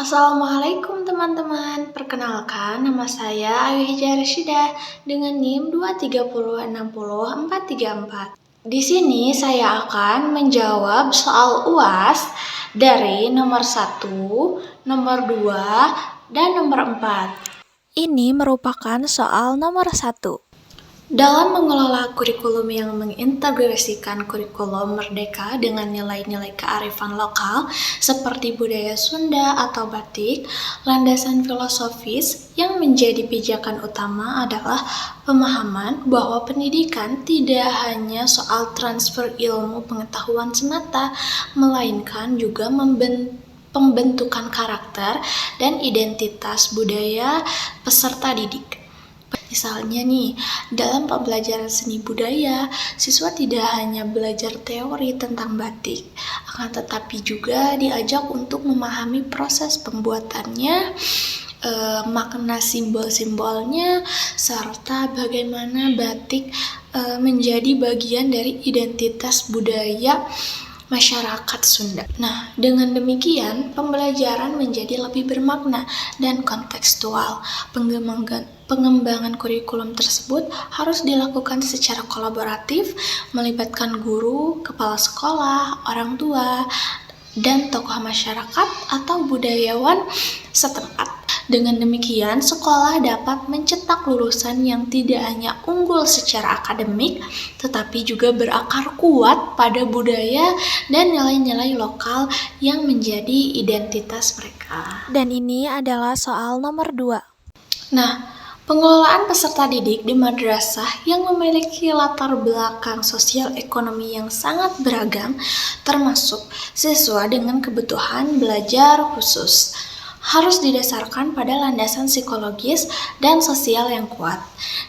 Assalamualaikum teman-teman, perkenalkan nama saya Ayu Hijah Rasyidah dengan NIM 230604434. Di sini saya akan menjawab soal UAS dari nomor 1, nomor 2, dan nomor 4. Ini merupakan soal nomor 1. Dalam mengelola kurikulum yang mengintegrasikan kurikulum merdeka dengan nilai-nilai kearifan lokal seperti budaya Sunda atau batik, landasan filosofis yang menjadi pijakan utama adalah pemahaman bahwa pendidikan tidak hanya soal transfer ilmu pengetahuan semata, melainkan juga pembentukan karakter dan identitas budaya peserta didik. Misalnya nih, dalam pembelajaran seni budaya, siswa tidak hanya belajar teori tentang batik, akan tetapi juga diajak untuk memahami proses pembuatannya, makna simbol-simbolnya, serta bagaimana batik menjadi bagian dari identitas budaya masyarakat Sunda. Nah, dengan demikian, pembelajaran menjadi lebih bermakna dan kontekstual. Pengembangan kurikulum tersebut harus dilakukan secara kolaboratif, melibatkan guru, kepala sekolah, orang tua, dan tokoh masyarakat atau budayawan setempat. Dengan demikian, sekolah dapat mencetak lulusan yang tidak hanya unggul secara akademik, tetapi juga berakar kuat pada budaya dan nilai-nilai lokal yang menjadi identitas mereka. Dan ini adalah soal nomor 2. Nah, pengelolaan peserta didik di madrasah yang memiliki latar belakang sosial ekonomi yang sangat beragam, termasuk siswa dengan kebutuhan belajar khusus, harus didasarkan pada landasan psikologis dan sosial yang kuat.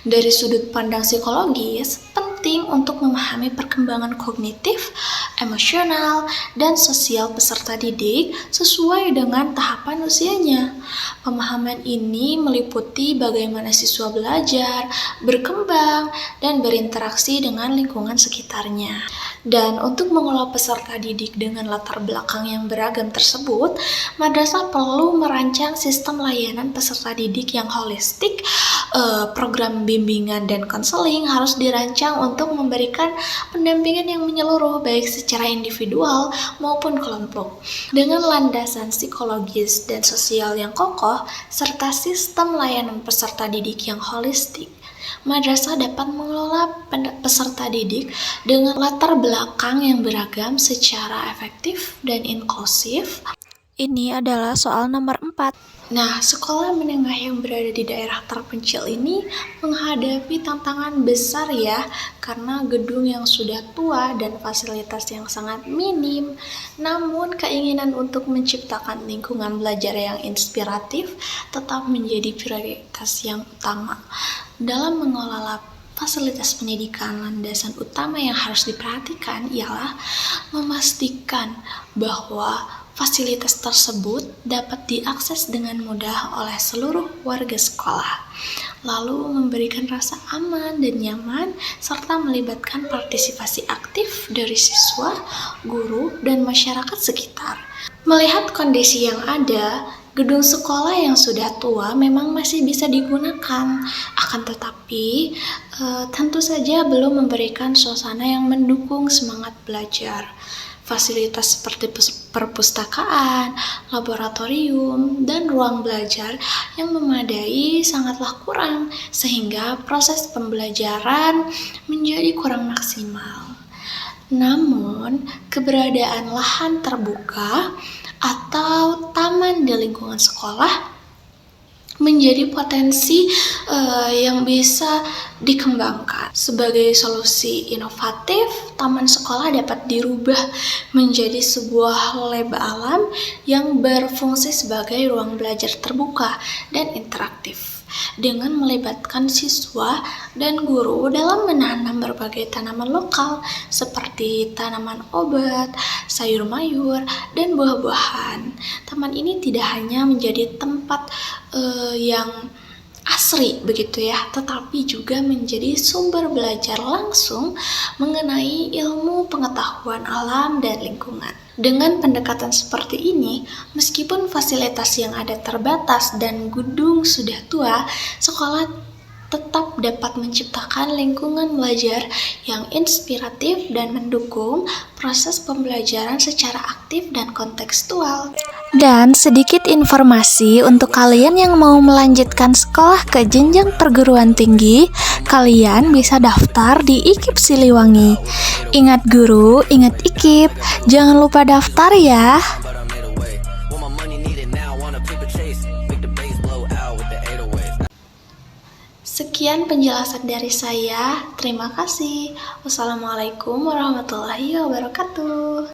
Dari sudut pandang psikologis, penting untuk memahami perkembangan kognitif, emosional, dan sosial peserta didik sesuai dengan tahapan usianya. Pemahaman ini meliputi bagaimana siswa belajar, berkembang, dan berinteraksi dengan lingkungan sekitarnya. Dan untuk mengelola peserta didik dengan latar belakang yang beragam tersebut, madrasah perlu merancang sistem layanan peserta didik yang holistik. Program bimbingan dan konseling harus dirancang untuk memberikan pendampingan yang menyeluruh baik secara individual maupun kelompok. Dengan landasan psikologis dan sosial yang kokoh serta sistem layanan peserta didik yang holistik, madrasah dapat mengelola peserta didik dengan latar belakang yang beragam secara efektif dan inklusif. Ini adalah soal nomor 4. Nah, sekolah menengah yang berada di daerah terpencil ini menghadapi tantangan besar ya, karena gedung yang sudah tua dan fasilitas yang sangat minim. Namun, keinginan untuk menciptakan lingkungan belajar yang inspiratif tetap menjadi prioritas yang utama. Dalam mengelola fasilitas pendidikan, landasan utama yang harus diperhatikan ialah memastikan bahwa fasilitas tersebut dapat diakses dengan mudah oleh seluruh warga sekolah, lalu memberikan rasa aman dan nyaman, serta melibatkan partisipasi aktif dari siswa, guru, dan masyarakat sekitar. Melihat kondisi yang ada, gedung sekolah yang sudah tua memang masih bisa digunakan, akan tetapi tentu saja belum memberikan suasana yang mendukung semangat belajar. Fasilitas seperti perpustakaan, laboratorium, dan ruang belajar yang memadai sangatlah kurang, sehingga proses pembelajaran menjadi kurang maksimal. Namun, keberadaan lahan terbuka atau taman di lingkungan sekolah menjadi potensi yang bisa dikembangkan. Sebagai solusi inovatif, taman sekolah dapat dirubah menjadi sebuah leba alam yang berfungsi sebagai ruang belajar terbuka dan interaktif, dengan melibatkan siswa dan guru dalam menanam berbagai tanaman lokal seperti tanaman obat, sayur mayur, dan buah-buahan. Taman ini tidak hanya menjadi tempat yang asri begitu ya, tetapi juga menjadi sumber belajar langsung mengenai ilmu pengetahuan alam dan lingkungan. Dengan pendekatan seperti ini, meskipun fasilitas yang ada terbatas dan gedung sudah tua, sekolah tetap dapat menciptakan lingkungan belajar yang inspiratif dan mendukung proses pembelajaran secara aktif dan kontekstual. Dan sedikit informasi untuk kalian yang mau melanjutkan sekolah ke jenjang perguruan tinggi, kalian bisa daftar di IKIP Siliwangi. Ingat guru, ingat IKIP, jangan lupa daftar ya. Sekian penjelasan dari saya. Terima kasih. Wassalamualaikum warahmatullahi wabarakatuh.